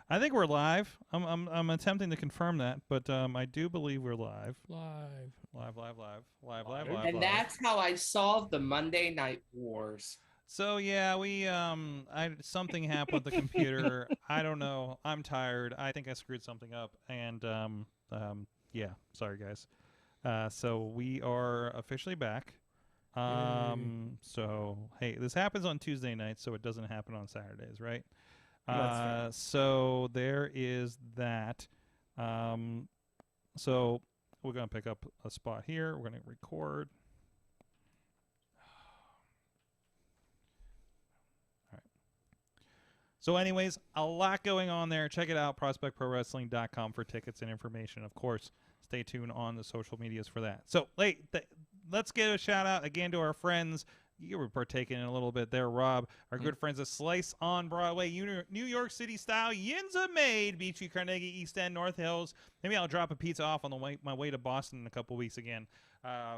I think we're live. I'm attempting to confirm that, but I do believe we're live. Live. And that's how I solved the Monday Night Wars. So yeah, we something happened with the computer. I don't know. I'm tired. I think I screwed something up, and yeah, sorry guys. So we are officially back. So hey, this happens on Tuesday nights, so it doesn't happen on Saturdays, right? So there is that. So we're gonna pick up a spot here. We're gonna record. All right. So anyways, a lot going on there. Check it out, prospectprowrestling.com for tickets and information. Of course, stay tuned on the social medias for that. So let's give a shout out again to our friends. You were partaking in a little bit there, Rob. Our good friends at Slice on Broadway, New York City style. Yinza made, Beachy, Carnegie, East End, North Hills. Maybe I'll drop a pizza off on my way to Boston in a couple weeks again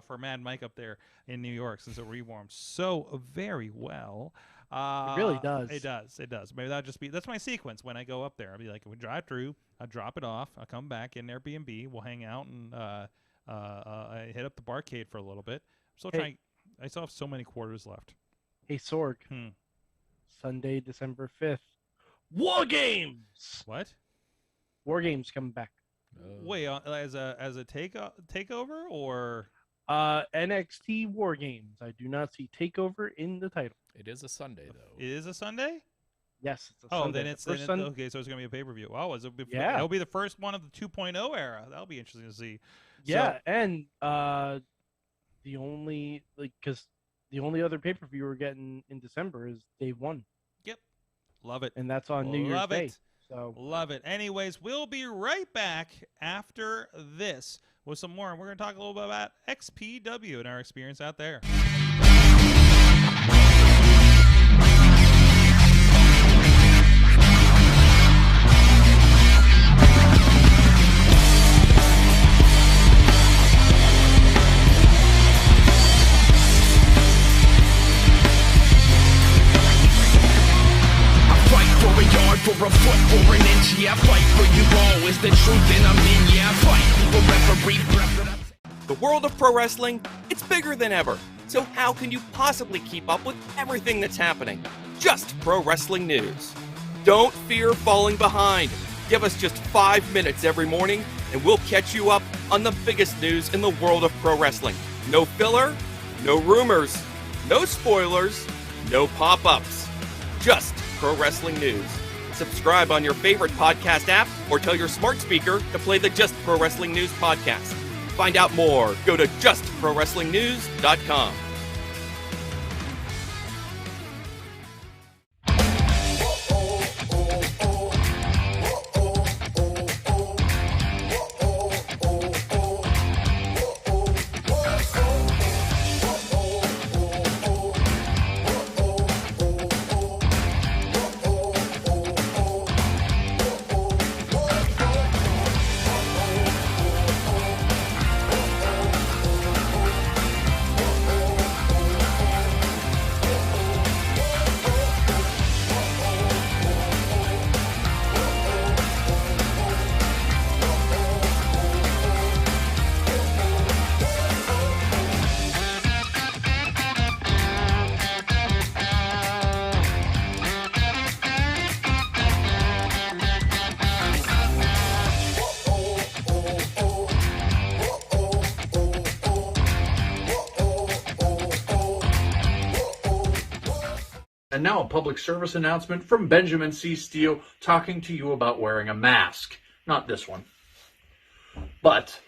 for Mad Mike up there in New York, since it rewarms so very well. It really does. It does. Maybe that's my sequence when I go up there. I'll be like, we drive through, I'll drop it off, I'll come back in Airbnb, we'll hang out and I hit up the barcade for a little bit. Still trying. I still have so many quarters left. Hey, Sorg. Sunday, December 5th. War Games! What? War Games coming back. Wait, as a takeover or? NXT War Games. I do not see takeover in the title. It is a Sunday, though. It is a Sunday? Yes, it's a Sunday. Okay, so it's going to be a pay-per-view. Wow, it'll be the first one of the 2.0 era. That'll be interesting to see. Yeah, and the only other pay-per-view we're getting in December is Day 1. Yep. Love it. And that's on New Year's Day. So love it. Anyways, we'll be right back after this with some more. And we're going to talk a little bit about XPW and our experience out there. For a foot or an inch, yeah, fight for you all is the truth, and I'm in, yeah, fight for referee breath. The world of pro wrestling, it's bigger than ever. So how can you possibly keep up with everything that's happening? Just pro wrestling news. Don't fear falling behind. Give us just 5 minutes every morning, and we'll catch you up on the biggest news in the world of pro wrestling. No filler, no rumors, no spoilers, no pop-ups. Just pro wrestling news. Subscribe on your favorite podcast app or tell your smart speaker to play the Just Pro Wrestling News podcast. Find out more. Go to justprowrestlingnews.com. And now a public service announcement from Benjamin C. Steele talking to you about wearing a mask. Not this one, but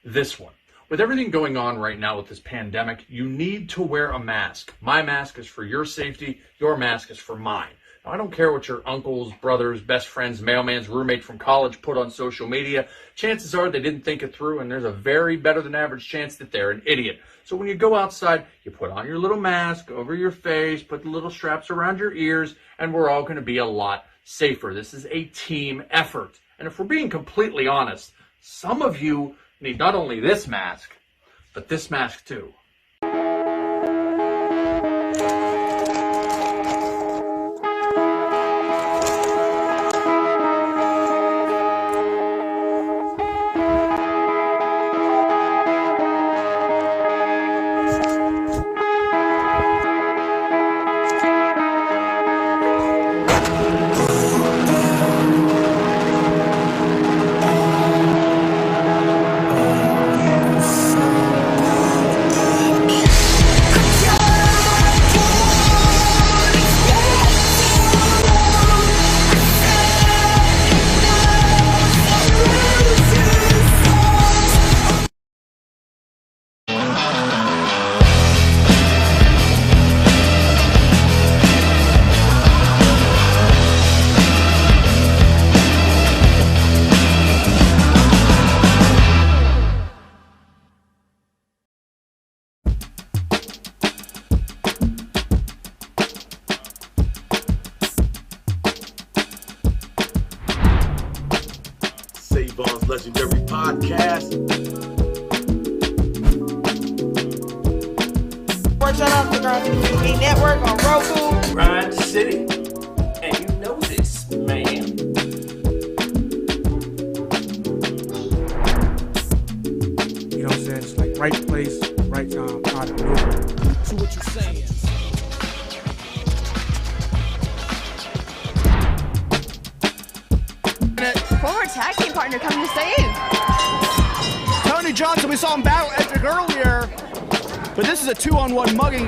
this one. With everything going on right now with this pandemic, you need to wear a mask. My mask is for your safety. Your mask is for mine. Now, I don't care what your uncles, brothers, best friends, mailman's roommate from college put on social media. Chances are they didn't think it through, and there's a very better than average chance that they're an idiot. So when you go outside, you put on your little mask over your face, put the little straps around your ears, and we're all going to be a lot safer. This is a team effort. And if we're being completely honest, some of you need not only this mask, but this mask too. Spawn's legendary podcast. Shout out to Grind TV Network on Roku. Grind City. And you know this, man. You know what I'm saying? It's like right place, right time, out of nowhere. So what you saying? Former tag team partner coming to save. Tony Johnson, we saw him battle Edric earlier, but this is a 2-on-1 mugging.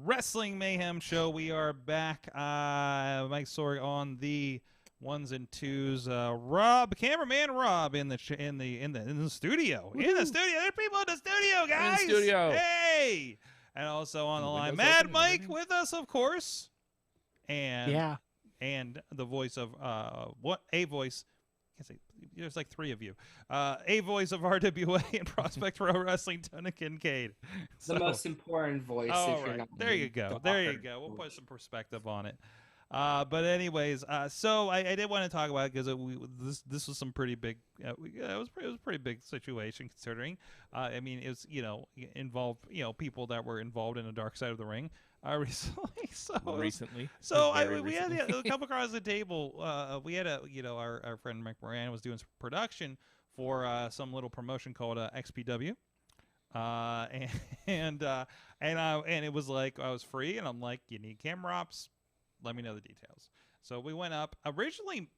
Wrestling Mayhem show. We are back. Mike Sorg on the ones and twos. Rob, cameraman Rob, in the studio. In the studio. There's people in the studio, guys. In the studio. Hey, and also on the line, Mad Mike with us, of course. And the voice of a voice. I can't say, there's like three of you. A voice of RWA and Prospect Pro Wrestling, Tony Kincaid. The most important voice. All right. There you go. We'll put some perspective on it. But anyways, so I did want to talk about it because this was some pretty big. It was a pretty big situation considering. I mean, it was involved people that were involved in the dark side of the ring. Recently. We had a couple across the table. We had our friend Mike Moran was doing some production for some little promotion called XPW. And it was like I was free, and I'm like, you need camera ops, let me know the details. So we went up. Originally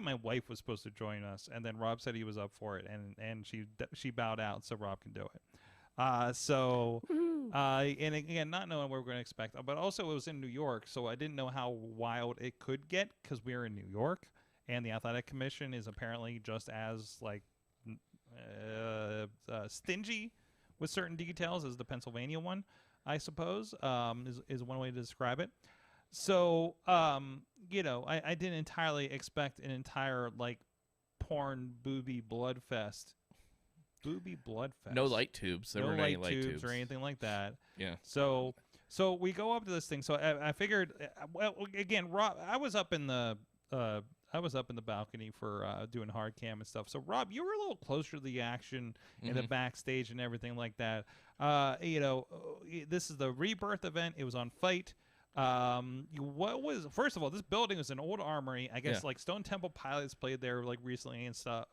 my wife was supposed to join us, and then Rob said he was up for it, and she bowed out, so Rob can do it. And again, not knowing what we're going to expect, but also it was in New York, so I didn't know how wild it could get because we were in New York, and the Athletic Commission is apparently just as stingy with certain details as the Pennsylvania one, I suppose, is one way to describe it. So, I didn't entirely expect an entire porn booby blood fest. No light tubes. There weren't any light tubes or anything like that. Yeah. So we go up to this thing. So I figured. Well, again, Rob, I was up in the balcony for doing hard cam and stuff. So Rob, you were a little closer to the action in the backstage and everything like that. This is the Rebirth event. It was on Fight. First of all, this building was an old armory. I guess Stone Temple Pilots played there recently and stuff.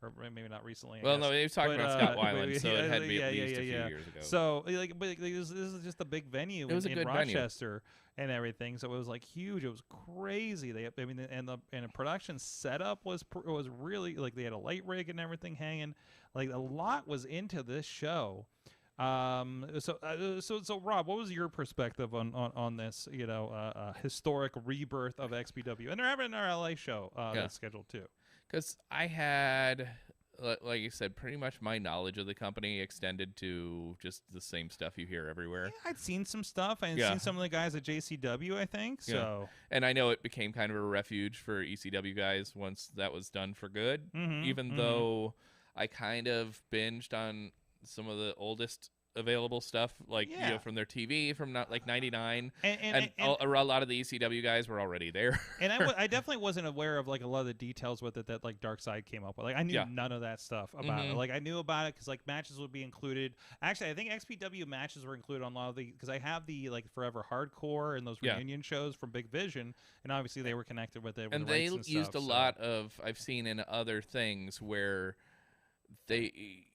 Or maybe not recently. Well, no, they were talking about Scott Weiland, so it had to be at least a few years ago. So, this is just a big venue in Rochester and everything. So it was huge. It was crazy. And the production setup was really they had a light rig and everything hanging. A lot was into this show. So Rob, what was your perspective on this? Historic rebirth of XPW, and they're having their LA show that's scheduled too. Because I had, like you said, pretty much my knowledge of the company extended to just the same stuff you hear everywhere. Yeah, I'd seen some stuff. I'd seen some of the guys at JCW, I think. So, and I know it became kind of a refuge for ECW guys once that was done for good. Even though I kind of binged on some of the oldest available stuff from their TV from 99 and a lot of the ECW guys were already there. And I definitely wasn't aware of a lot of the details with it that Dark Side came up with. I knew none of that stuff about it. I knew about it because matches would be included. Actually, I think XPW matches were included on a lot of the, because I have the Forever Hardcore and those reunion shows from Big Vision, and obviously they were connected with it. And they used a lot of, I've seen in other things where they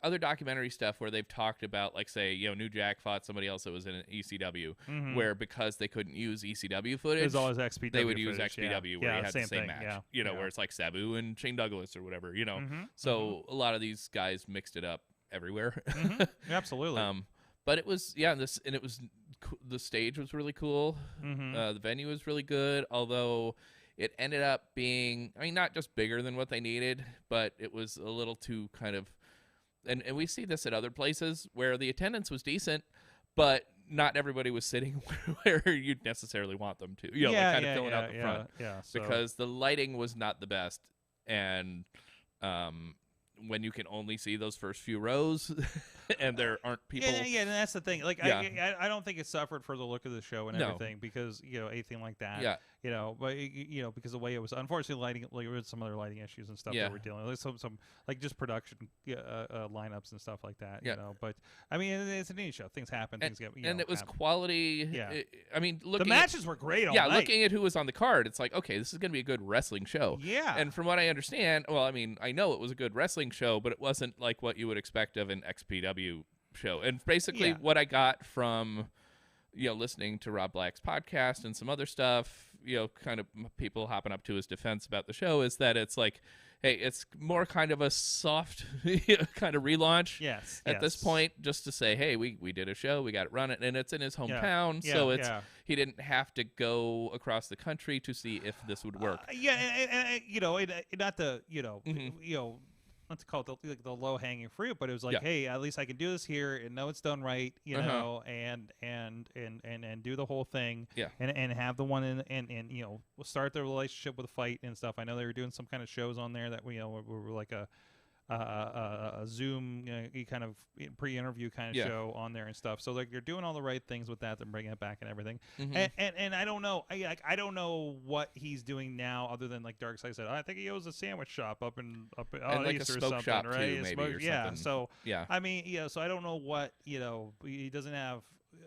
other documentary stuff where they've talked about say New Jack fought somebody else that was in ECW, where because they couldn't use ECW footage, it was always XPW they would use footage, XPW where you had the same match, where it's Sabu and Shane Douglas or whatever, So a lot of these guys mixed it up everywhere. Absolutely. But it was the stage was really cool. The venue was really good, although it ended up being not just bigger than what they needed, but it was a little too kind of. And we see this at other places where the attendance was decent, but not everybody was sitting where you'd necessarily want them to. Kind of filling out the front. So. Because the lighting was not the best. And when you can only see those first few rows, and there aren't people. Yeah, and that's the thing. Like, Yeah. I don't think it suffered for the look of the show and No. everything because anything like that. Yeah. But because the way it was, unfortunately, lighting, like there was some other lighting issues and stuff Yeah. that we're dealing with, some like just production lineups and stuff like that. Yeah. But I mean, it's a neat show. Things happen. Things get. And it was quality. Yeah. I mean, The looking matches were great. All yeah, night. looking at who was on the card, it's like, okay, this is going to be a good wrestling show. Yeah. And from what I understand, well, I mean, I know it was a good wrestling show, but it wasn't like what you would expect of an XPW show. And basically, what I got from listening to Rob Black's podcast and some other stuff, kind of people hopping up to his defense about the show, is that it's like, hey, it's more kind of a soft kind of relaunch. Yes. At this point, just to say, hey, we did a show, we got it running, and it's in his hometown, Yeah, so it's yeah. he didn't have to go across the country to see if this would work. Not the Mm-hmm. not to call it the low hanging fruit, but it was like, Yeah. hey, at least I can do this here and know it's done right, and do the whole thing, Yeah. and have the one and we'll start the relationship with a fight and stuff. I know they were doing some kind of shows on there that were like a Zoom kind of pre-interview kind of Yeah. show on there and stuff. So like you're doing all the right things with that, and bringing it back and everything. Mhm. And I don't know, I don't know what he's doing now other than like Darkseid said. I think he owns a sandwich shop up And out like a east or smoke something, shop, right? too, A maybe, smoke- or yeah. something. So Yeah. I mean, so I don't know what he doesn't have.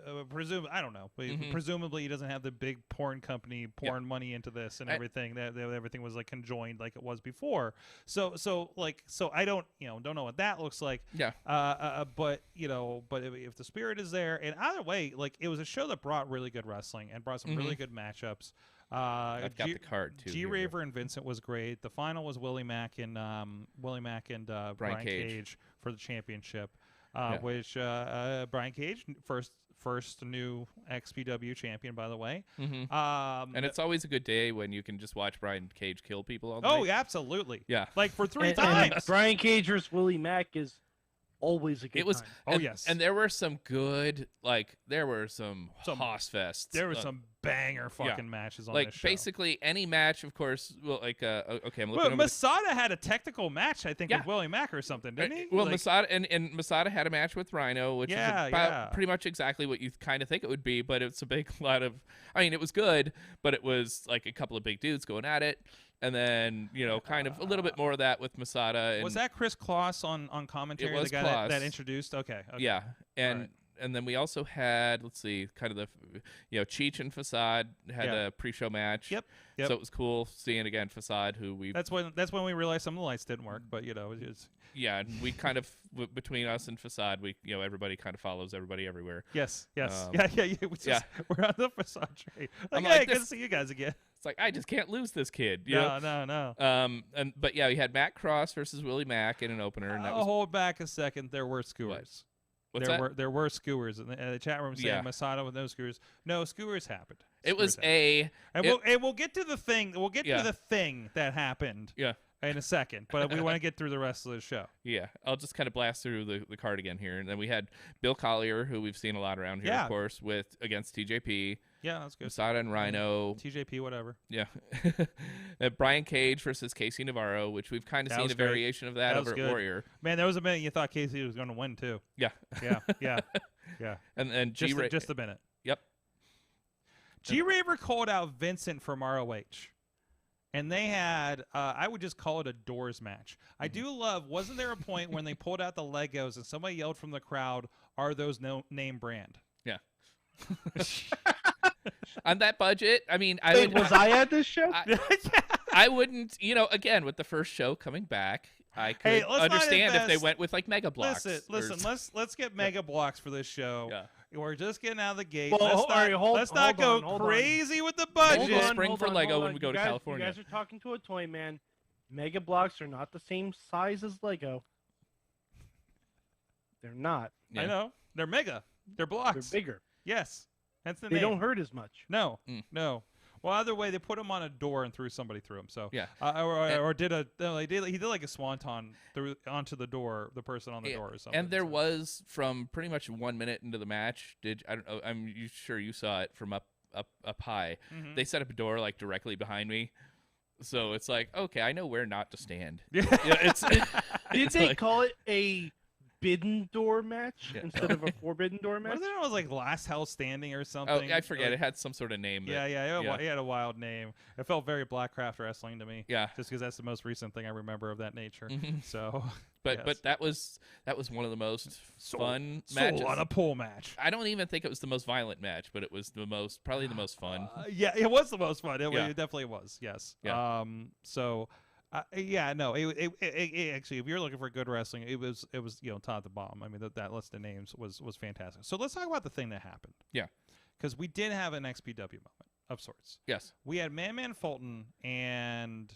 I don't know. But Mhm. presumably, he doesn't have the big porn company pouring money into this and everything. That everything was like conjoined like it was before. So I don't don't know what that looks like. Yeah. But if the spirit is there, and either way, like it was a show that brought really good wrestling and brought some really good matchups. I've got the card too. G here. Raver and Vincent was great. The final was Willie Mack and Brian Cage for the championship. Which Brian Cage, first new XPW champion, by the way. Mm-hmm. And it's always a good day when you can just watch Brian Cage kill people all Oh, night. yeah, absolutely. Yeah. Like for 3 And times. Brian Cage versus Willie Mack is always a good It was. time. Oh, and, yes. And there were some good, there were some hoss fests. There were some banger fucking matches on like this show. basically any match, of course. Well, okay, I'm looking Well, over. Masada had a technical match, I think, Yeah. with Willie Mack or something, didn't he? Well, Like- Masada and Masada had a match with Rhino, which is about pretty much exactly what you kind of think it would be, but it's a big lot of. I mean, it was good, but it was like a couple of big dudes going at it, and then kind of a little bit more of that with Masada. And was that Chris Kloss on commentary? It was the guy Kloss. that introduced? Okay. Yeah, and. Right. And then we also had, let's see, kind of the, Cheech and Facade had a pre-show match. Yep. So it was cool seeing again Facade, who we. That's when we realized some of the lights didn't work, but it's Yeah, and we kind of between us and Facade, we everybody kind of follows everybody everywhere. Yes. Yeah. We're on the Facade train. I'm Like, like, hey, good this- to see you guys again. It's like I just can't lose this kid. You No. know? But yeah, we had Matt Cross versus Willie Mack in an opener, and that I'll was hold back a second. There were skewers. What's there that? were skewers in the chat room saying Yeah. Masada with no skewers. No, skewers happened. It was Skewers happened. a. And we'll get to the thing. We'll get Yeah. to the thing that happened. Yeah. In a second, but we want to get through the rest of the show. Yeah, I'll just kind of blast through the card again here, and then we had Bill Collier, who we've seen a lot around here, Yeah. of course, against TJP. Yeah, that's good. Masada and Rhino. TJP, whatever. Yeah. Brian Cage versus Casey Navarro, which we've kind of That seen was a great. variation of that was over good. at Warrior. Man, there was a minute you thought Casey was going to win too. Yeah. Yeah. And just a minute. Yep. G Raver called out Vincent from ROH. And they had, I would just call it a doors match. I do love, wasn't there a point when they pulled out the Legos and somebody yelled from the crowd, "Are those name brand?" Yeah. On that budget, I mean, was I at this show? I wouldn't, again, with the first show coming back, I could let's not understand if they invest- went with like Mega Blocks. Listen, let's get Mega Blocks for this show. Yeah. We're just getting out of the gate. Well, let's not go hold crazy with the Hold budget. on. Spring for Lego when we go to California. You guys are talking to a toy man. Mega Blocks are not the same size as Lego. They're not. Yeah. I know. They're mega. They're blocks. They're bigger. Yes. That's the They name. don't hurt as much. No. No. Well, either way, they put him on a door and threw somebody through him. So Yeah. he did like a swanton through onto the door, the person on the door or something. And there was from pretty much 1 minute into the match. I don't know. I'm sure you saw it from up high. Mhm. They set up a door like directly behind me, So it's like, okay, I know where not to stand. Yeah. It's Did it's they like, call it a Forbidden Door match instead of a Forbidden Door match? Wasn't it was like Last Hell Standing or oh, something? I forget. Like, It had some sort of name. yeah, it had a wild name. It felt very Blackcraft Wrestling to me. Yeah. Just because that's the most recent thing I remember of that nature. So, But yes. that was one of the most fun matches. Soul on a pole match. I don't even think it was the most violent match, but it was probably the most fun. Yeah, it was the most fun. It definitely was. Yes. Yeah. So, no. It actually, if you're looking for good wrestling, it was top to bottom. I mean, that list of names was fantastic. So let's talk about the thing that happened. Yeah. Because we did have an XPW moment of sorts. Yes. We had Man Fulton and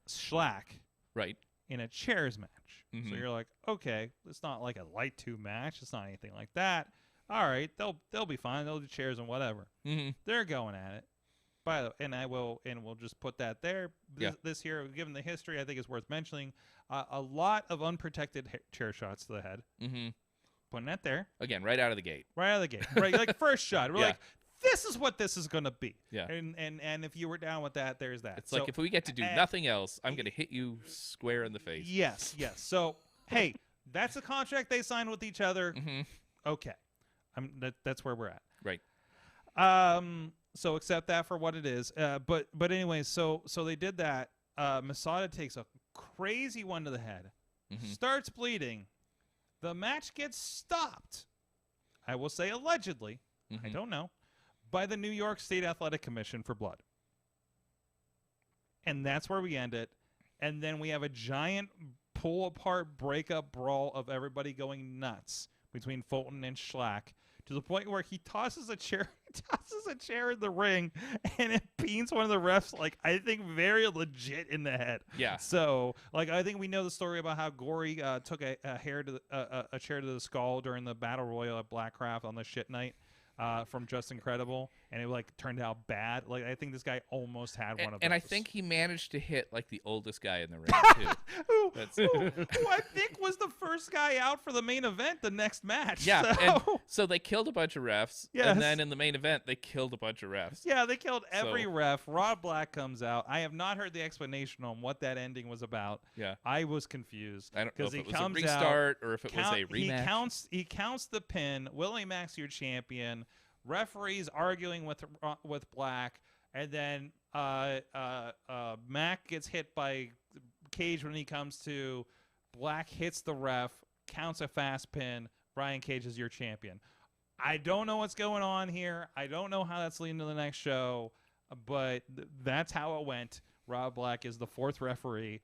Schlack. Right. In a chairs match. So you're like, okay, it's not like a light 2 match. It's not anything like that. All right, they'll be fine. They'll do chairs and whatever. They're going at it. By the we'll just put that there. This here, given the history, I think it's worth mentioning. A lot of unprotected chair shots to the head. Putting that there again, right out of the gate. Right out of the gate. Right, like first shot. We're like, this is what this is gonna be. Yeah. And if you were down with that, there's that. It's like if we get to do nothing else, I'm gonna hit you square in the face. Yes. So hey, that's a contract they signed with each other. Okay, that's where we're at. Right. So accept that for what it is. But anyway, so they did that. Masada takes a crazy one to the head, starts bleeding. The match gets stopped. I will say allegedly. I don't know. By the New York State Athletic Commission for blood. And that's where we end it. And then we have a giant pull-apart, breakup brawl of everybody going nuts between Fulton and Schlack to the point where he tosses a chair in the ring and it beans one of the refs, like, I think very legit in the head. Yeah. So, like, I think we know the story about how Gory took a chair to the skull during the Battle Royal at Blackcraft on the shit night. From Just Incredible, and it like turned out bad. Like I think this guy almost had one of those. And I think he managed to hit like the oldest guy in the ring too. who I think was the first guy out for the main event the next match. Yeah, and so they killed a bunch of refs, Yes. and then in the main event they killed a bunch of refs. Yeah, they killed every ref. Rod Black comes out. I have not heard the explanation on what that ending was about. Yeah, I was confused. I don't know if he it was a comes restart out, or if it was a rematch. He counts the pin. Willie Mack's your champion. Referees arguing with Black, and then Mack gets hit by Cage when he comes to. Black hits the ref, counts a fast pin. Brian Cage is your champion. I don't know what's going on here. I don't know how that's leading to the next show, but that's how it went. Rob Black is the 4th referee.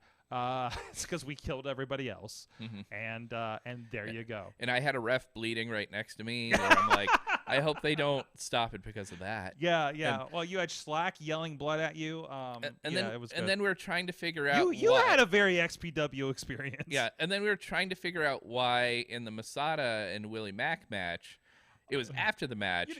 It's because we killed everybody else, and there you go. And I had a ref bleeding right next to me. And I'm like, I hope they don't stop it because of that. Yeah. Well, you had Schlack yelling blood at you. It was good. And then we were trying to figure out. You had a very XPW experience. Yeah, and then we were trying to figure out why in the Masada and Willie Mack match, it was after the match.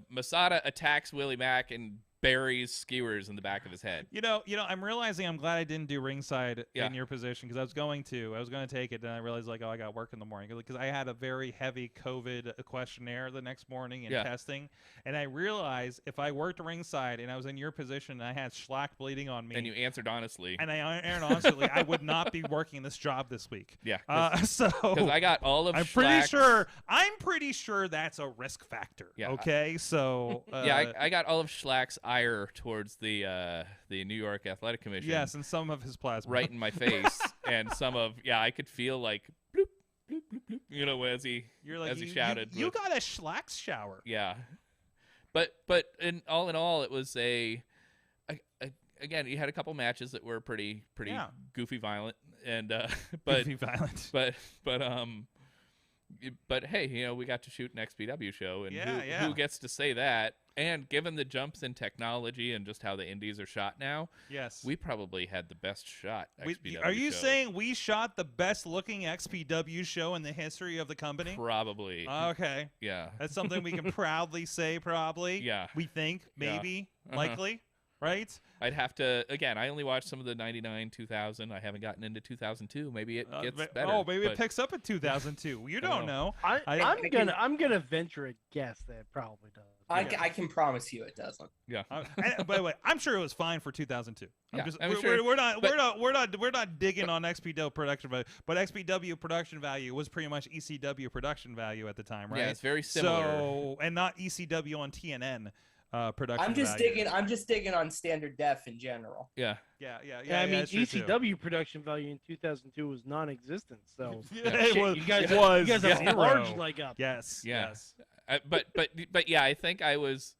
Masada attacks Willie Mack and buries skewers in the back of his head. You know, I'm realizing I'm glad I didn't do ringside in your position because I was going to take it, and I realized like, I got work in the morning because I had a very heavy COVID questionnaire the next morning and testing, and I realized if I worked ringside and I was in your position and I had Schlack bleeding on me, and you answered honestly, I would not be working this job this week. Yeah, so because I got all of. I'm pretty sure that's a risk factor. Yeah. Okay. So. I got all of Schlack's ire towards the New York Athletic Commission. Yes, and some of his plasma right in my face, and some of I could feel like bloop, bloop, bloop, bloop, as he shouted. You got a Schlack's shower. Yeah, but in all, it was again, you had a couple matches that were pretty goofy violent, and goofy violent. But hey, we got to shoot an XPW show, and who gets to say that? And given the jumps in technology and just how the indies are shot now, yes, we probably had the best shot XPW Are you show. saying we shot the best looking XPW show in the history of the company? Probably. Okay. Yeah. That's something we can proudly say, probably. Yeah. We think, maybe, likely, right? I'd have to, again, I only watched some of the 99, 2000. I haven't gotten into 2002. Maybe it gets better. Oh, maybe it picks up in 2002. You don't know. I'm gonna venture a guess that it probably does. I can promise you it doesn't. Yeah. By the way, I'm sure it was fine for 2002. Sure. We're not digging on XPW production value, but XPW production value was pretty much ECW production value at the time, right? Yeah, it's very similar. So, and not ECW on TNN production. I'm just digging on standard def in general. Yeah. Yeah. I mean, ECW production value in 2002 was non-existent. So it was. You guys have a large leg up. Yes. But yeah, I think I was.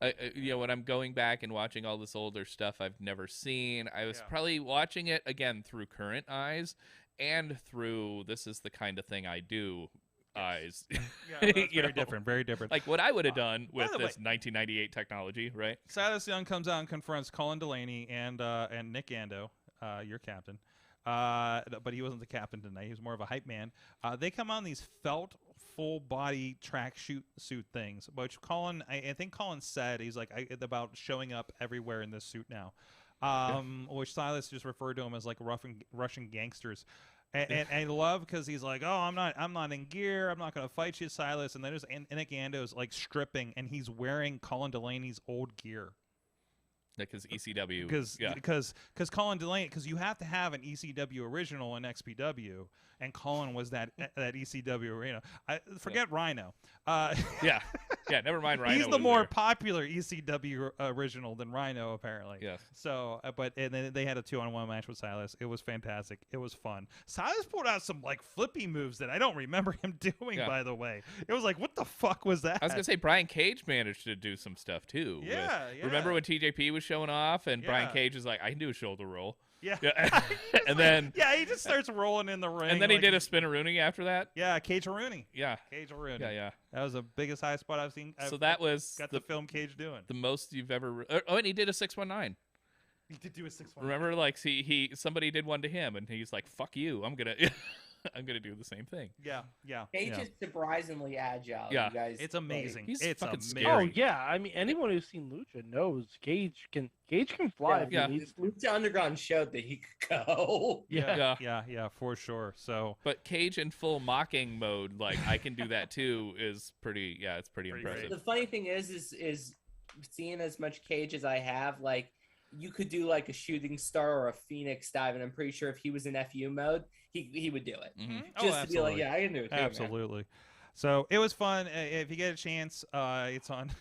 When I'm going back and watching all this older stuff I've never seen, I was probably watching it again through current eyes and through this is the kind of thing I do eyes. Very different. Very different. Like what I would have done with this 1998 technology, right? Silas Young comes out and confronts Colin Delaney and Nick Ando, your captain. But he wasn't the captain tonight. He was more of a hype man. They come on these felt full body track suit things, which Colin, I think Colin said he's like about showing up everywhere in this suit now, which Silas just referred to him as like Russian gangsters. And I love because he's like, oh, I'm not in gear. I'm not gonna fight you, Silas. And then there's Nick Ando's like stripping, and he's wearing Colin Delaney's old gear. Because ECW. Because Colin Delaney, because you have to have an ECW original in XPW, and Colin was that ECW. Forget Rhino. Never mind Rhino. He's the more popular ECW original than Rhino, apparently. Yes. So, and then they had a 2-on-1 match with Silas. It was fantastic. It was fun. Silas pulled out some like flippy moves that I don't remember him doing. By the way, it was like, what the fuck was that? I was gonna say Brian Cage managed to do some stuff too. Yeah. Remember when TJP was showing off and Brian Cage is like, I can do a shoulder roll. Yeah. And then he just starts rolling in the ring. And then he did a spin-a-rooney after that. Yeah, Cage-a-rooney. Yeah. Cage-a-rooney. Yeah. That was the biggest high spot I've seen. So that was the film Cage doing. The most you've ever. Oh, and he did a 619. He did do a 619. Remember, like somebody did one to him, and he's like, "Fuck you! I'm gonna do the same thing." Yeah. Cage is surprisingly agile. Yeah, you guys, it's amazing. He's it's fucking amazing. scary. Oh yeah, I mean anyone who's seen Lucha knows Cage can fly. Yeah. Lucha Underground showed that he could go. Yeah, for sure. So, but Cage in full mocking mode, like I can do that too, is pretty. Yeah, it's pretty impressive. The funny thing is seeing as much Cage as I have, like. You could do like a shooting star or a Phoenix dive, and I'm pretty sure if he was in FU mode, he would do it. Mm-hmm. Just to be like, I can do it too, absolutely. Man. So it was fun. If you get a chance, it's on.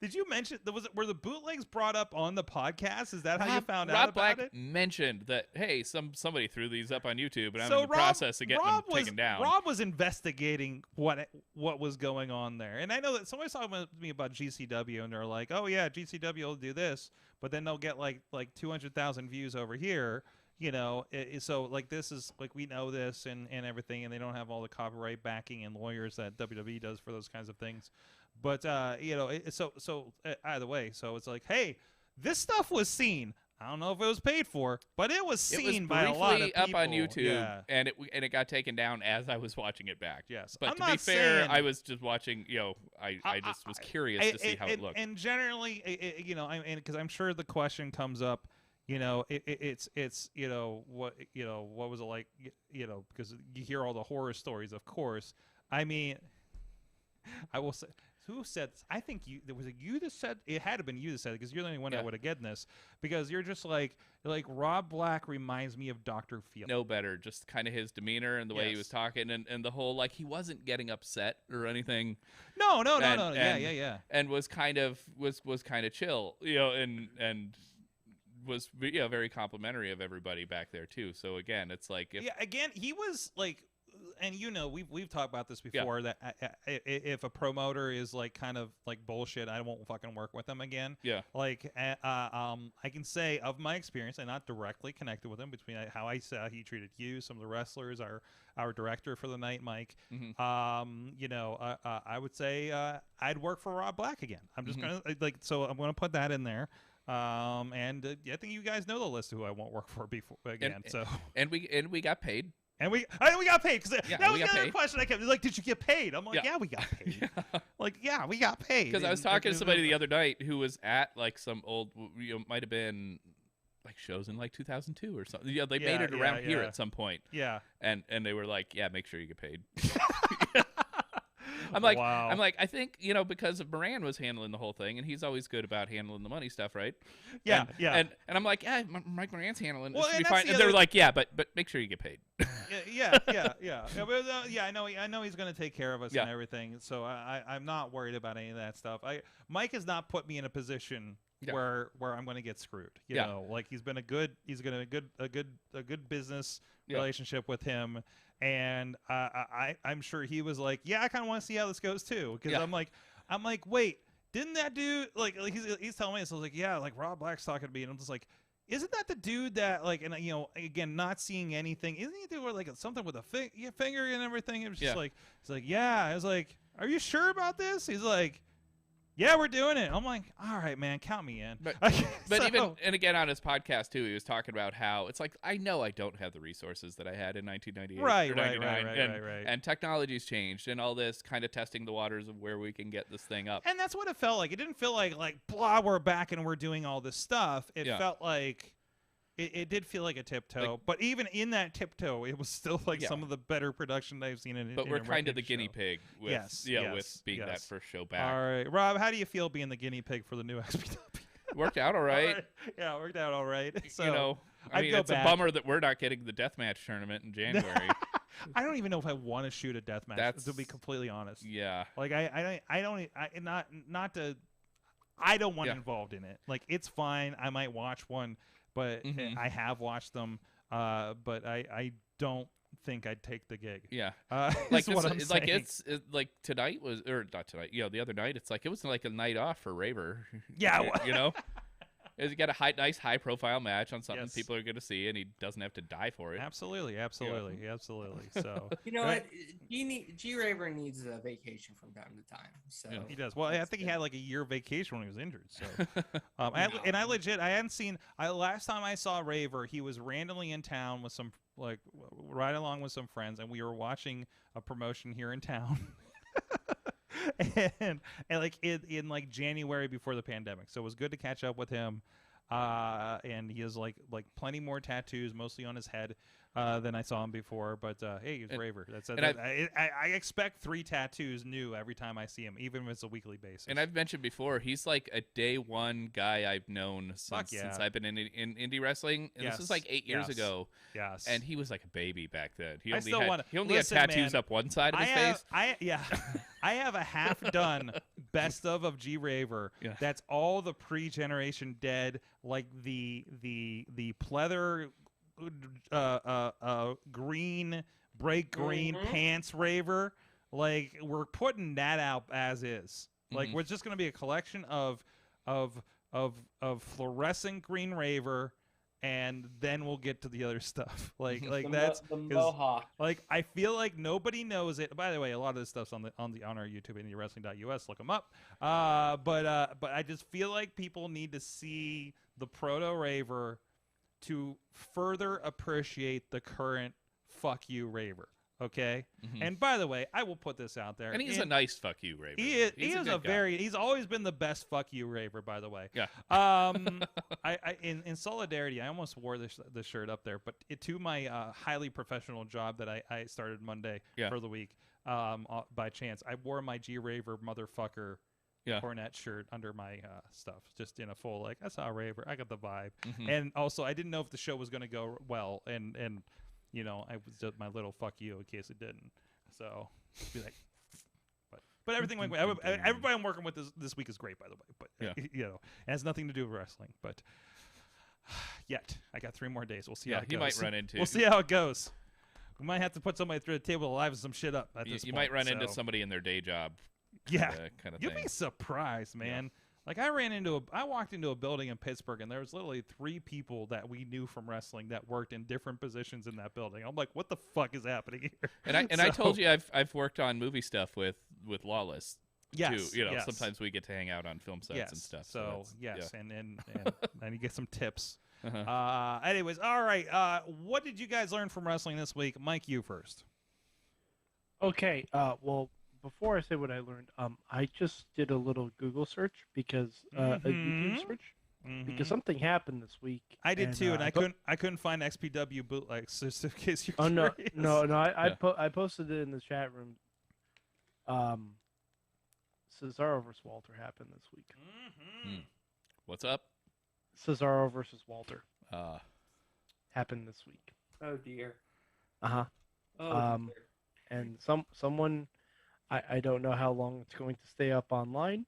Did you mention were the bootlegs brought up on the podcast? Is that how you found out about it? Rob Black mentioned that somebody threw these up on YouTube, and I'm in the process of getting them taken down. Rob was investigating what was going on there, and I know that somebody talking to me about GCW, and they're like, "Oh yeah, GCW will do this," but then they'll get like 200,000 views over here. So like this is like we know this and everything, and they don't have all the copyright backing and lawyers that WWE does for those kinds of things. But either way, so it's like, hey, this stuff was seen. I don't know if it was paid for, but it was seen by a lot of people. Up on YouTube, and it got taken down as I was watching it back. Yes, but to be fair, I was just watching. I just was curious to see how it looked. And generally, because I'm sure the question comes up. It's what was it like? Because you hear all the horror stories, of course. I mean, I will say, who said this? I think was it you that said it had to have been you that said it because you're the only one that would have gotten this because you're just like Rob Black reminds me of Dr. Field. No better, just kind of his demeanor and the way he was talking and the whole like he wasn't getting upset or anything. No. Yeah. And was kind of chill, and was very complimentary of everybody back there too. So again, it's like he was like, and we've talked about this before that if a promoter is like kind of like bullshit, I won't fucking work with them again. Yeah. Like I can say of my experience, and not directly connected with him, between how I saw he treated you, some of the wrestlers, our director for the night, Mike. Mm-hmm. I would say I'd work for Rob Black again. I'm just gonna so I'm gonna put that in there. I think you guys know the list of who I won't work for again. And we got paid. And we got paid because that was the other question I kept. Like, did you get paid? I'm like, yeah we got paid. We got paid. Because I was talking to somebody the other night who was at like some old, might have been like shows in like 2002 or something. They made it around here at some point. Yeah. And they were like, yeah, make sure you get paid. I'm like, Wow. I think because of Moran was handling the whole thing, and he's always good about handling the money stuff, right? Yeah, and, yeah. And I'm like, yeah, Mike Moran's handling. Well, It should and be that's fine. the And they're other- like, yeah, but make sure you get paid. Yeah. I know he's going to take care of us Yeah. and everything. So I'm not worried about any of that stuff. Mike has not put me in a position Yeah. where I'm going to get screwed. You Yeah. know, like he's a good business Yeah. relationship with him, and I'm sure he was like, yeah, I kind of want to see how this goes too, because Yeah. I'm like, wait, didn't that dude like he's telling me this? I was like, yeah, like Rob Black's talking to me, and I'm just like, isn't that the dude that like, and again, not seeing anything, isn't he doing like something with a finger and everything? It was just like, he's like, yeah. I was like, are you sure about this? He's like, yeah, we're doing it. I'm like, all right, man, count me in. But even, and again, on his podcast too, he was talking about how it's like, I know I don't have the resources that I had in 1998 Right, or right, 99, right. and technology's changed, and all this kind of testing the waters of where we can get this thing up. And that's what it felt like. It didn't feel like blah, we're back and we're doing all this stuff. It felt like it did feel like a tiptoe. But even in that tiptoe, it was still like some of the better production that I've seen in. But in we're a kind of the wrestling guinea show. pig with with being that first show back. All right, Rob, how do you feel being the guinea pig for the new XPW? Worked out all right. Yeah, it worked out all right. So I mean, it's a bummer that we're not getting the deathmatch tournament in January. I don't even know if I want to shoot a deathmatch. To be completely honest. Yeah. Like I don't want involved in it. Like it's fine. I might watch one, but I have watched them. But I don't think I'd take the gig. Yeah. Like what I'm saying. It's like tonight was, or not tonight. The other night. It's like it was like a night off for Raver. Yeah. You got a nice high profile match on something people are going to see, and he doesn't have to die for it. Absolutely. So what? G Raver needs a vacation from time to time. So he does. Well, I think he had like a year vacation when he was injured. So, I hadn't seen. Last time I saw Raver, he was randomly in town with some right along with some friends, and we were watching a promotion here in town. and like in like January before the pandemic, so it was good to catch up with him. And he has like plenty more tattoos, mostly on his head, than I saw him before. But hey, he's Raver. I expect 3 tattoos new every time I see him, even if it's a weekly basis. And I've mentioned before, he's like a day one guy I've known since I've been in indie wrestling. And this is like 8 years ago. Yes. And he was like a baby back then. He only had tattoos man, up one side of his face. I have a half done best of G Raver. Yeah. That's all the pre-generation dead, like the pleather green pants Raver. Like we're putting that out as is. Like we're just gonna be a collection of fluorescent green Raver, and then we'll get to the other stuff. Like that's the mohawk. Like I feel like nobody knows it. By the way, a lot of this stuff's on our YouTube, IndieWrestling.us. Look them up. But I just feel like people need to see the Proto Raver to further appreciate the current fuck you Raver. Okay. And by the way, I will put this out there. And he's a nice fuck you Raver. He's always been the best fuck you Raver, by the way. Yeah. In solidarity, I almost wore the shirt up there, but to my highly professional job that I started Monday for the week, by chance, I wore my G Raver motherfucker Cornet shirt under my stuff, just in a full I saw a Raver, I got the vibe. And also I didn't know if the show was going to go well, and I was just my little fuck you in case it didn't. So be like, but everything went. Everybody I'm working with this week is great, by the way. But it has nothing to do with wrestling. But yet I got 3 more days. We'll see how it goes. You might run into. We'll see how it goes. We might have to put somebody through the table to liven some shit up at this point. You might run into somebody in their day job. Kind of You'd thing. be surprised, man. Yeah. Like I walked into a building in Pittsburgh, and there was literally 3 people that we knew from wrestling that worked in different positions in that building. I'm like, what the fuck is happening here? And I told you I've worked on movie stuff with Lawless. Yes, too. Sometimes we get to hang out on film sets and stuff. So and you get some tips. Anyways, all right. What did you guys learn from wrestling this week? Mike, you first. Okay. Well, before I say what I learned, I just did a little Google search because a YouTube search because something happened this week. I did too, and I couldn't find XPW bootlegs. Just in case you're curious. No. I posted it in the chat room. Cesaro versus Walter happened this week. What's up? Cesaro versus Walter happened this week. Oh dear. Uh-huh. Oh dear. And someone, I don't know how long it's going to stay up online.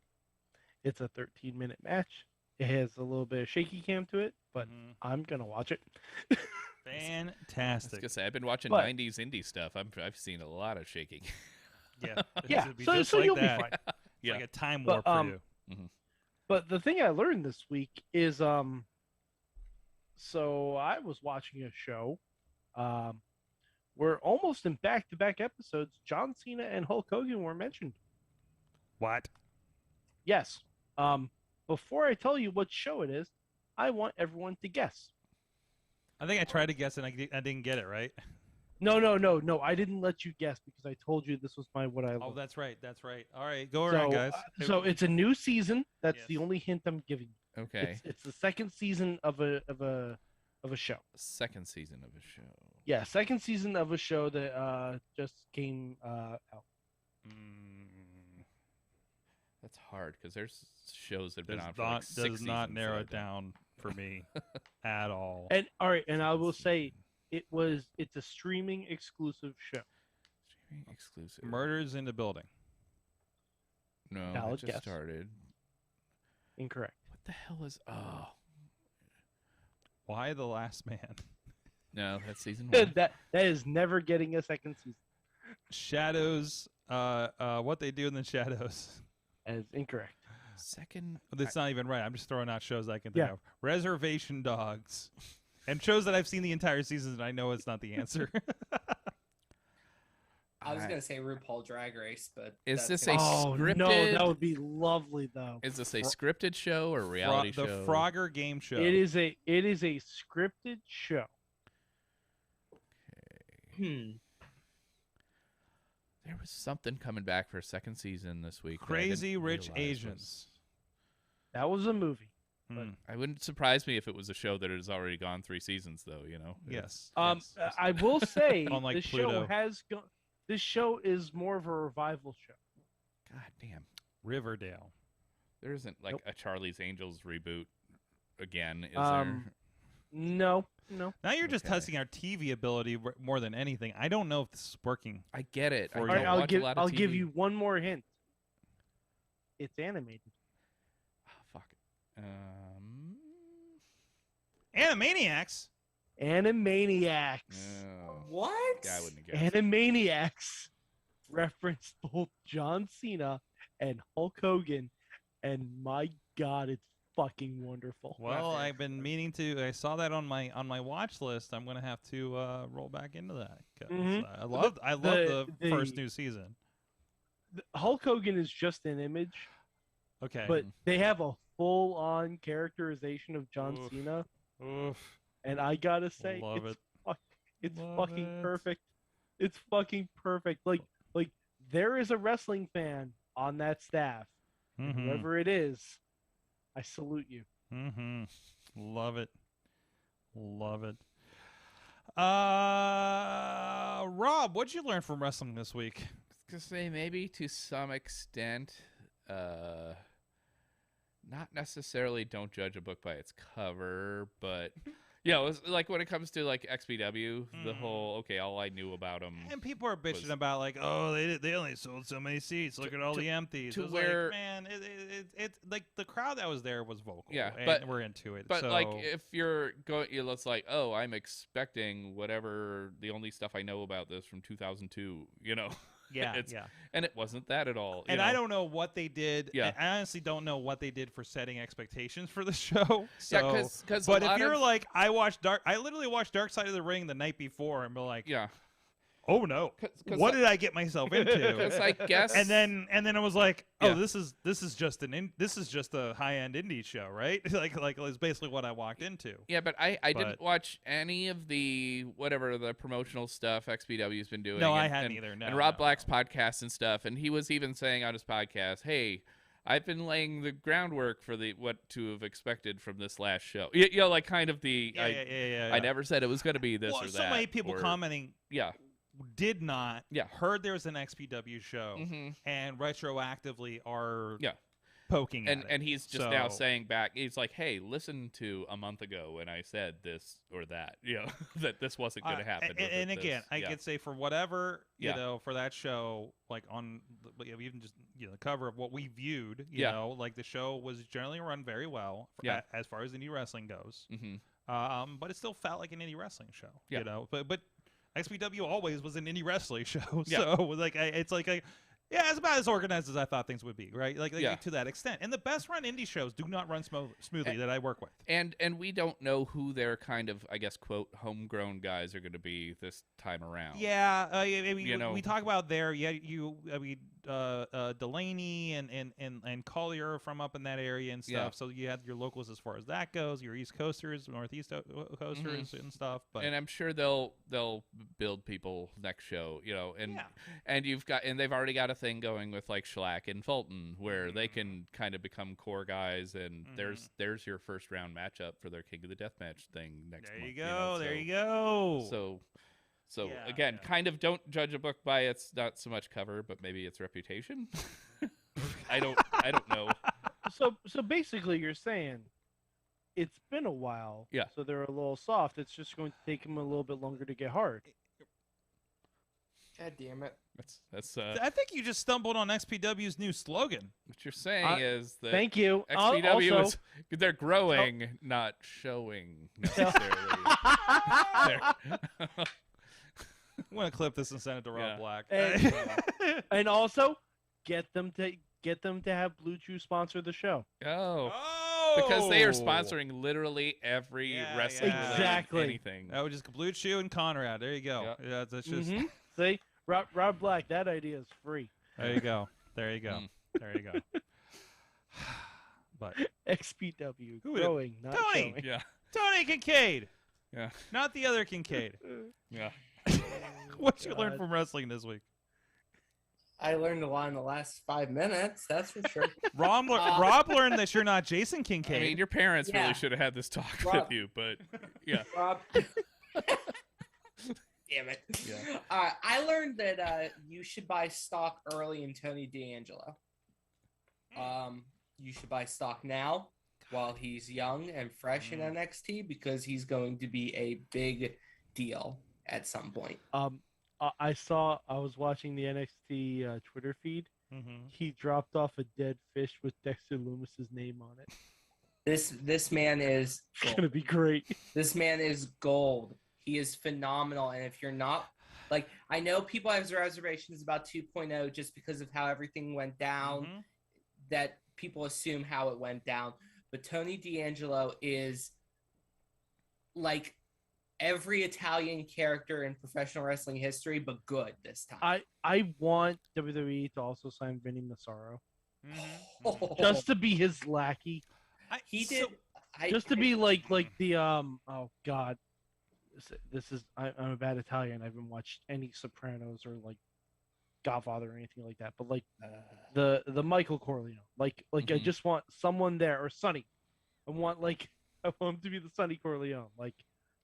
It's a 13-minute match. It has a little bit of shaky cam to it, but I'm gonna watch it. Fantastic. I was gonna say, I've been watching But- 90s indie stuff. I've seen a lot of shaking. Yeah. Yeah, It'd be so- just so like you'll be that. fine. It's Yeah. like a time But, warp for you. But the thing I learned this week is, so I was watching a show, where almost in back-to-back episodes, John Cena and Hulk Hogan were mentioned. What? Yes. Before I tell you what show it is, I want everyone to guess. I think I tried to guess and I didn't get it right. No. I didn't let you guess because I told you this was what I learned. Oh, that's right. That's right. All right, go around, guys. So it's a new season. That's the only hint I'm giving you. Okay. It's the second season of a show. Second season of a show. Yeah, second season of a show that just came out. That's hard because there's shows that have been Does on for like not, 6 does not seasons narrow that I it down for me at all. And all right, and I will say it's a streaming exclusive show. Streaming exclusive. Murders in the Building. No, Valid it just guess. started. Incorrect. What the hell is? Oh, Why the Last Man? no, that's season 1. that is never getting a second season. Shadows. What they do in the shadows. As incorrect. Second. That's not even right. I'm just throwing out shows I can think Yeah. of. Reservation Dogs. And shows that I've seen the entire season and I know it's not the answer. I was gonna say RuPaul Drag Race, but Is that's this a gonna- scripted? No, that would be lovely though. Is this a scripted show or reality The show? Frogger Game Show. It is a scripted show. There was something coming back for a second season this week. that I Crazy didn't Rich realize Asians. That was a movie. I wouldn't surprise me if it was a show that has already gone 3 seasons, though. You know. Yes. Yes. I will say Unlike this Pluto. show has gone. This show is more of a revival show. God damn. Riverdale. There isn't like a Charlie's Angels reboot again, is No. Now you're just testing our TV ability more than anything. I don't know if this is working. I get it. For I you. don't watch a lot of I'll give TV. you one more hint. It's animated. Oh, fuck it. Animaniacs. Animaniacs. No. What? Yeah, I wouldn't have guessed. Animaniacs referenced both John Cena and Hulk Hogan, and my God, it's fucking wonderful. Well, I've been meaning to. I saw that on my watch list. I'm gonna have to roll back into that. 'Cause, Mhm. I love the first new season. Hulk Hogan is just an image, Okay. but they have a full-on characterization of John Oof. Cena, Oof. and I gotta say, Love it's Love fucking it. perfect. It's fucking perfect. Like there is a wrestling fan on that staff. And Mhm. whoever it is, I salute you. Mm-hmm. Love it. Love it. Rob, what'd you learn from wrestling this week? I was gonna say maybe to some extent, not necessarily don't judge a book by its cover, but yeah, it was like when it comes to like XPW, the whole all I knew about them. And people are bitching about like, oh, they only sold so many seats. Look at all the empties. to It was where- like, man, it's like the crowd that was there was vocal. Yeah, and but we're into it. But so, like, if you're going, it's like, oh, I'm expecting whatever the only stuff I know about this from 2002. You know. Yeah, It's- yeah. And it wasn't that at all. And I don't know what they did. Yeah. I honestly don't know what they did for setting expectations for the show. So, Yeah, 'cause but a if lot you're of- like, I literally watched Dark Side of the Ring the night before and be like, yeah. Oh no! 'Cause What did I get myself into? 'Cause I guess- and then I was like, oh, Yeah. this is just a high end indie show, right? like it's basically what I walked into. Yeah, but I didn't watch any of the whatever the promotional stuff XPW's been doing. No, I hadn't either, and Rob Black's podcast and stuff, and he was even saying on his podcast, "Hey, I've been laying the groundwork for what to have expected from this last show." You know, like kind of the Yeah. I never said it was going to be this Well, or that. so many people or- commenting. Yeah. did not Yeah. heard there was an XPW show and retroactively are poking at it. And he's just now So- saying back, he's like, hey, listen to a month ago when I said this or that, that this wasn't going to happen. or And that again, this- I could say for whatever, Yeah. for that show, like on even just the cover of what we viewed, you Yeah. know, like the show was generally run very well as far as indie wrestling goes. But it still felt like an indie wrestling show, you know. But XPW always was an indie wrestling show, Yeah. so like it's like it's about as organized as I thought things would be, right? Like Yeah. to that extent. And the best run indie shows do not run smoothly that I work with. And we don't know who their kind of, I guess, quote, homegrown guys are going to be this time around. Yeah, I mean, You know. we talk about there. Yeah, Delaney and Collier from up in that area and stuff. Yeah. So you had your locals as far as that goes. Your East Coasters, Northeast Coasters, and stuff. But And I'm sure they'll build people next show, and you've got, and they've already got a thing going with like Schlack and Fulton where they can kind of become core guys, and there's your first round matchup for their King of the Deathmatch thing next month. there you go. There you go. So again, kind of don't judge a book by its not so much cover, but maybe its reputation. I don't know. So basically, you're saying it's been a while. Yeah. So they're a little soft. It's just going to take them a little bit longer to get hard. God damn it. That's I think you just stumbled on XPW's new slogan. what you're saying is that Thank you. XPW Also- is they're growing, not showing necessarily. I'm gonna clip this and send it to Rob Black. And also get them to have Blue Chew sponsor the show. Because they are sponsoring literally every wrestling related Exactly. anything. That was just Blue Chew and Conrad. There you go. Yeah, that's just. See, Rob Black, that idea is free. There you go. There you go. There you go. But XPW Who would've- growing, not Tony! showing. Tony Kincaid. Yeah. Not the other Kincaid. Yeah. What you learned from wrestling this week? I learned a lot in the last 5 minutes, that's for sure. Rob learned that you're not Jason Kincaid. I mean, your parents Yeah. really should have had this talk Rob- with you, but yeah. Rob. Damn it. Yeah. I learned that you should buy stock early in Tony D'Angelo. You should buy stock now while he's young and fresh in NXT because he's going to be a big deal at some point. I was watching the NXT Twitter feed. He dropped off a dead fish with Dexter Loomis's name on it. This man is It's gonna be great. This man is gold. He is phenomenal. And if you're not, like, I know people have reservations about 2.0 just because of how everything went down, that people assume how it went down. But Tony D'Angelo is like every Italian character in professional wrestling history, but good this time. I want WWE to also sign Vinny Massaro. Just to be his lackey. He did. Just to be like the oh god, this is I'm a bad Italian. I haven't watched any Sopranos or like Godfather or anything like that. But like the Michael Corleone, like I just want someone there, or Sonny. I want him to be the Sonny Corleone, like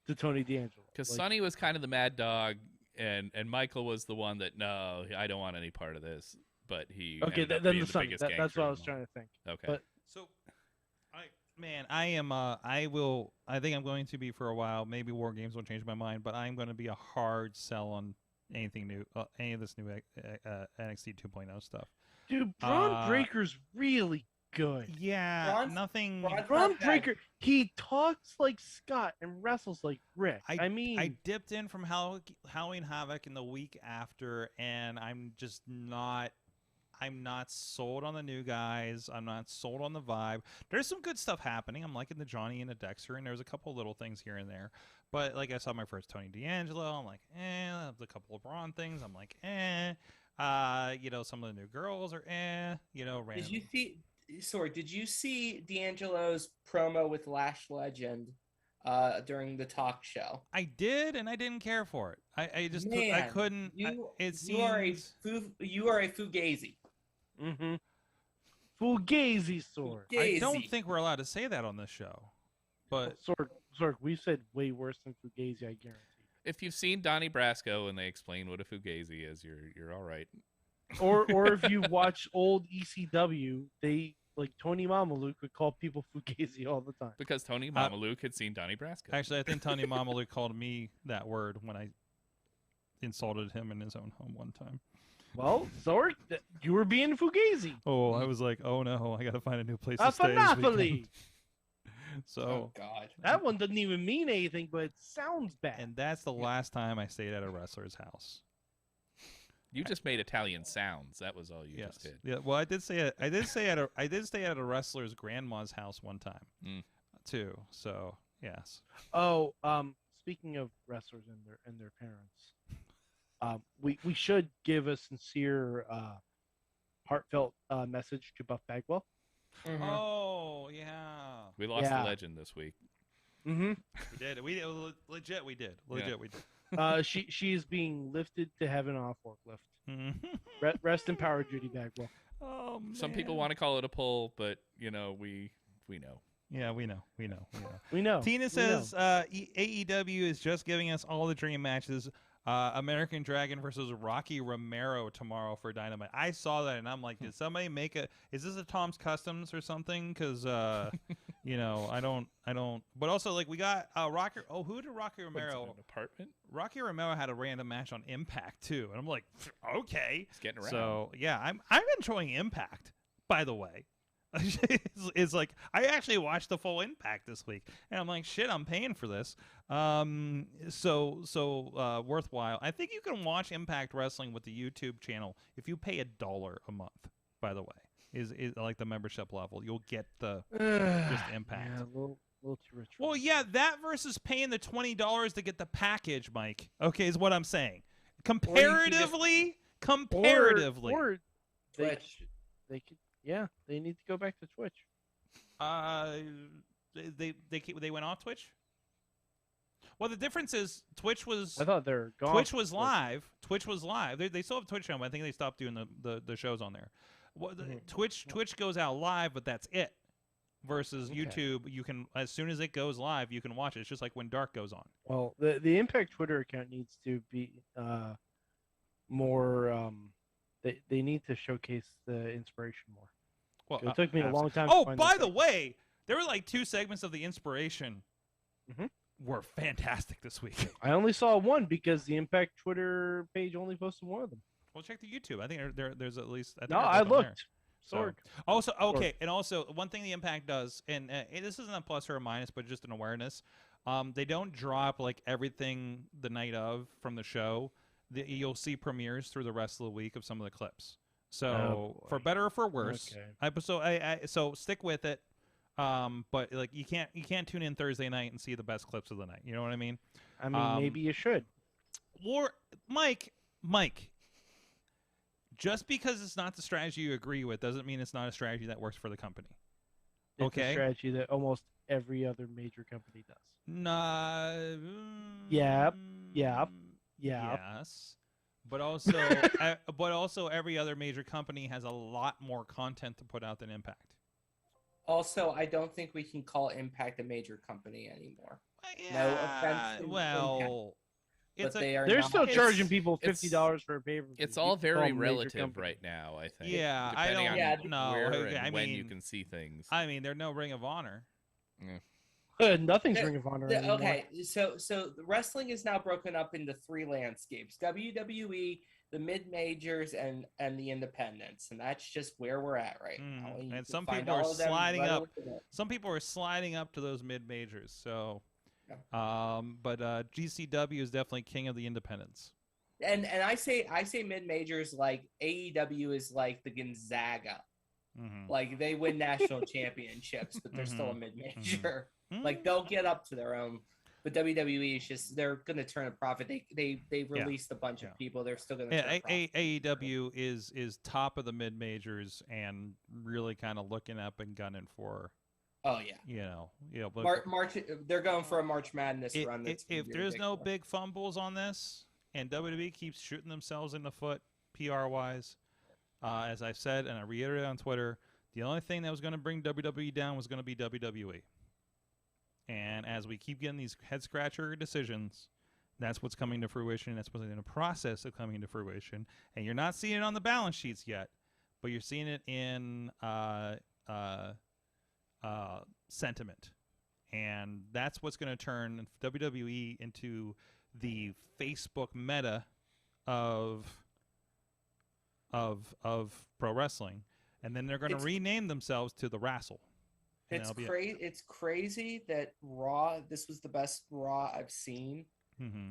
to Tony D'Angelo. Because Sonny was kind of the mad dog, and Michael was the one that no, I don't want any part of this. But he Okay, ended up then being the Sonny. biggest That's gangster what I of was them trying to think. Okay. But I think I'm going to be for a while. Maybe War Games will change my mind, but I'm going to be a hard sell on anything new, any of this new NXT 2.0 stuff. dude, Braun Breaker's really good. Yeah, nothing. Braun Breaker, he talks like Scott and wrestles like Rick. I mean, I dipped in from Halloween Havoc in the week after, and I'm just not. I'm not sold on the new guys. I'm not sold on the vibe. There's some good stuff happening. I'm liking the Johnny and the Dexter, and there's a couple little things here and there. But like I saw my first Tony D'Angelo, I'm like, eh. A couple of Braun things, I'm like, eh. Some of the new girls are eh. Random. Did you see? Sorry, did you see D'Angelo's promo with Lash Legend during the talk show? I did, and I didn't care for it. I just Man, I couldn't. You are a fugazi. Mm-hmm. Fugazi Sorg. I don't think we're allowed to say that on this show. But Sorg, we said way worse than Fugazi, I guarantee. If you've seen Donnie Brasco and they explain what a fugazi is, you're all right. Or if you watch old ECW, they like Tony Mamaluke would call people fugazi all the time. Because Tony Mamaluke had seen Donnie Brasco. Actually, I think Tony Mamaluke called me that word when I insulted him in his own home one time. Well, Sorg, you were being fugazi. Oh, I was like, oh no, I got to find a new place A to stay. this Monopoly. weekend. So, Oh God. That one doesn't even mean anything, but it sounds bad. and that's the last time I stayed at a wrestler's house. You just made Italian sounds. That was all you Yes. just did. Yeah. Well, I did stay at a wrestler's grandma's house one time, too. So yes. Oh, speaking of wrestlers and their parents, we should give a sincere, heartfelt message to Buff Bagwell. Mhm. Oh yeah. We lost the legend this week. Mm-hmm. We did. We did. Legit. We did. Legit. Yeah. We did. She is being lifted to heaven on a forklift. Mhm. Rest in power, Judy Bagwell. Oh man. Some people want to call it a pull, but we know. Yeah, we know. We know. Tina says AEW is just giving us all the dream matches. American Dragon versus Rocky Romero tomorrow for Dynamite. I saw that and I'm like, did somebody make is this a Tom's Customs or something? Because you know, I don't. But also, like, we got Rocky. Oh, who did Rocky Romero? An apartment. Rocky Romero had a random match on Impact too, and I'm like, okay. He's getting around. So yeah, I'm enjoying Impact. By the way. It's like I actually watched the full Impact this week, and I'm like, shit, I'm paying for this. So worthwhile. I think you can watch Impact Wrestling with the YouTube channel if you pay $1 a month. By the way, is like the membership level, you'll get the just Impact. Yeah, a little too rich. Well, yeah, that versus paying the $20 to get the package, Mike. Okay, is what I'm saying. Comparatively, Or Twitch. they could. Yeah, they need to go back to Twitch. They went off Twitch. Well, the difference is Twitch was. I thought they're gone. Twitch was live. Twitch was live. They still have a Twitch channel, but I think they stopped doing the shows on there. Well, Twitch goes out live, but that's it. Versus YouTube, you can, as soon as it goes live, you can watch it. It's just like when Dark goes on. Well, the Impact Twitter account needs to be more. They need to showcase the inspiration more. Well, it took me a long time. Oh, to find by the way, there were like 2 segments of the inspiration Mm-hmm. were fantastic this week. I only saw one because the Impact Twitter page only posted one of them. Well, check the YouTube. I think there's at least. I looked. Sorg. Also, okay, and also one thing the Impact does, and this isn't a plus or a minus, but just an awareness. They don't drop like everything the night of from the show. You'll see premieres through the rest of the week of some of the clips. So for better or for worse, so stick with it. But like you can't tune in Thursday night and see the best clips of the night. You know what I mean? I mean, maybe you should. Or Mike, just because it's not the strategy you agree with doesn't mean it's not a strategy that works for the company. It's a strategy that almost every other major company does. Nah. Yep. Yes. But also, every other major company has a lot more content to put out than Impact. Also, I don't think we can call Impact a major company anymore. No offense. Well, they're still charging people $50 for a pay-per-view. It's all very relative right now, I think. Yeah, I depending don't on know. where and when mean, you can see things. I mean, they're no Ring of Honor. Nothing's Ring of Honor anymore. Okay, so the wrestling is now broken up into 3 landscapes: WWE, the mid majors, and the independents, and that's just where we're at right now. And some people are sliding up. Some people are sliding up to those mid majors. So, but GCW is definitely king of the independents. And I say mid majors like AEW is like the Gonzaga. Mm-hmm. Like they win national championships, but they're still a mid major. Like they'll get up to their own. But WWE is just they're gonna turn a profit. They released a bunch of people. They're still gonna turn a profit. AEW is top of the mid majors and really kind of looking up and gunning for. Oh yeah. You know. March. They're going for a March Madness run. If there's no big fumbles on this, and WWE keeps shooting themselves in the foot PR wise, as I've said and I reiterated on Twitter, the only thing that was going to bring WWE down was going to be WWE. And as we keep getting these head scratcher decisions, That's what's coming to fruition. That's what's in the process of coming to fruition. And you're not seeing it on the balance sheets yet, but you're seeing it in sentiment. And that's what's going to turn WWE into the Facebook meta of pro wrestling. And then they're going to rename themselves to the Wrestle. It's crazy that Raw, this was the best Raw I've seen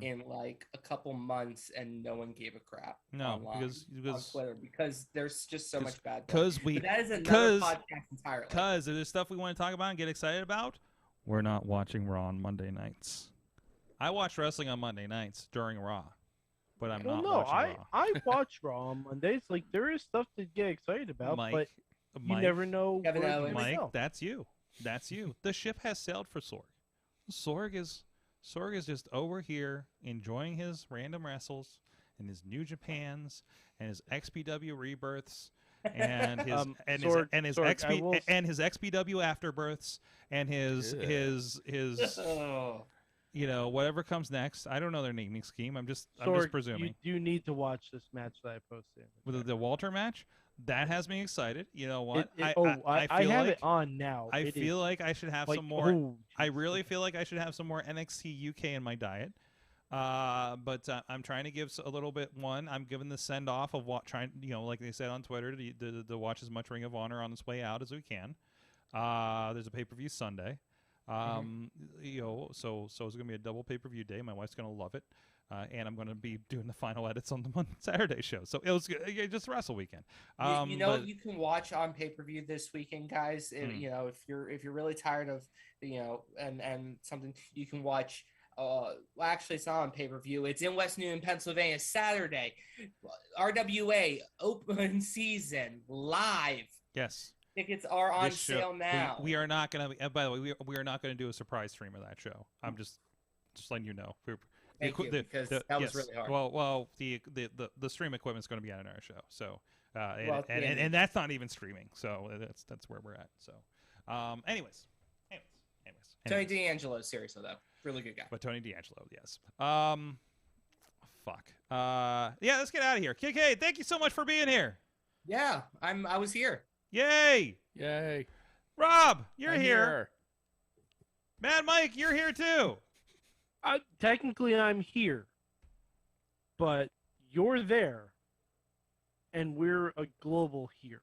in like a couple months, and no one gave a crap. No, online, on Twitter, because there's just so much bad. But that is another podcast entirely. Because there's stuff we want to talk about and get excited about. We're not watching Raw on Monday nights. I watch wrestling on Monday nights during Raw, but I'm not watching Raw. I watch Raw on Mondays. Like, there is stuff to get excited about, but you never know. Mike, that's you. That's you. The ship has sailed for Sorg. Sorg is just over here enjoying his random wrestles and his New Japans and his XPW Rebirths and his his XPW Afterbirths and his you know, whatever comes next. I don't know their naming scheme. I'm just presuming. You need to watch this match that I posted. With the Walter match, that has me excited. You know what? I have it on now. I feel like I should have some more. I really feel like I should have some more NXT UK in my diet. But I'm trying to give a little bit. I'm giving the send off of like they said on Twitter, to watch as much Ring of Honor on its way out as we can. There's a pay-per-view Sunday. You know, so it's gonna be a double pay-per-view day. My wife's gonna love it, and I'm gonna be doing the final edits on the Saturday show. So it was just Wrestle Weekend. You know what you can watch on pay-per-view this weekend, guys. You know, if you're really tired of and something, you can watch. Actually, it's not on pay-per-view. It's in West Newton, Pennsylvania, Saturday. RWA open season live. Yes. Tickets are on sale now. We are not going to. By the way, we are not going to do a surprise stream of that show. I'm just letting you know. Because that was really hard. Well, the stream equipment is going to be on our show. So, and that's not even streaming. So that's where we're at. So, anyways. Tony D'Angelo, seriously though, really good guy. But Tony D'Angelo, yes. Fuck. Yeah, let's get out of here. Kincaid, thank you so much for being here. Yeah, I was here. Yay! Rob, you're I'm here. Mad Mike, you're here too. Technically, I'm here, but you're there, and we're a global here.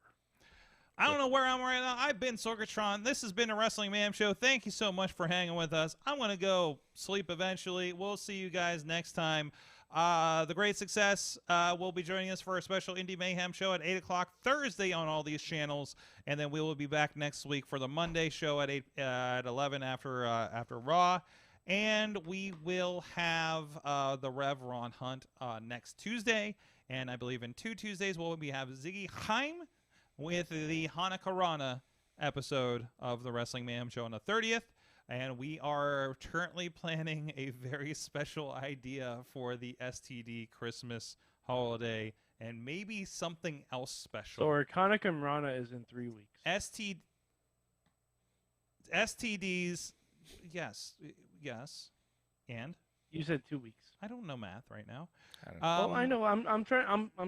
I don't know where I'm right now. I've been Sorgatron. This has been a Wrestling Mayhem show. Thank you so much for hanging with us. I'm going to go sleep eventually. We'll see you guys next time. The Great Success will be joining us for a special Indie Mayhem show at 8 o'clock Thursday on all these channels. And then we will be back next week for the Monday show at 11 after Raw. And we will have the Rev Ron Hunt next Tuesday. And I believe in 2 Tuesdays we'll have Ziggy Haim with the Hanukkah Rana episode of the Wrestling Mayhem show on the 30th. And we are currently planning a very special idea for the STD Christmas holiday and maybe something else special. So our Hanukkah Rana is in 3 weeks. STDs, yes. And? You said 2 weeks. I don't know math right now. I don't know. I know. I'm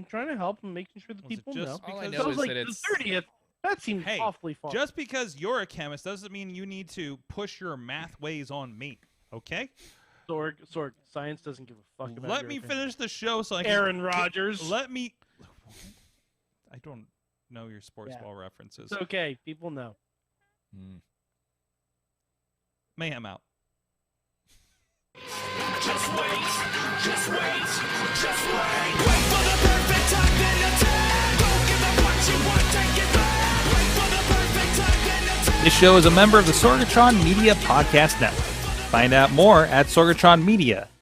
trying to help and making sure the people know. All I know is that it's the 30th. That seems awfully far. Just because you're a chemist doesn't mean you need to push your math ways on me. Okay? Sorg, science doesn't give a fuck about. Let me finish the show so I can. Aaron Rodgers. Let me. I don't know your sports ball references. It's okay. People know. Mayhem out. Just wait. Wait for the perfect time, then attack. Don't give up what you want, take it back. Wait for the perfect time, then attack. This show is a member of the Sorgatron Media Podcast Network. Find out more at sorgatronmedia.com.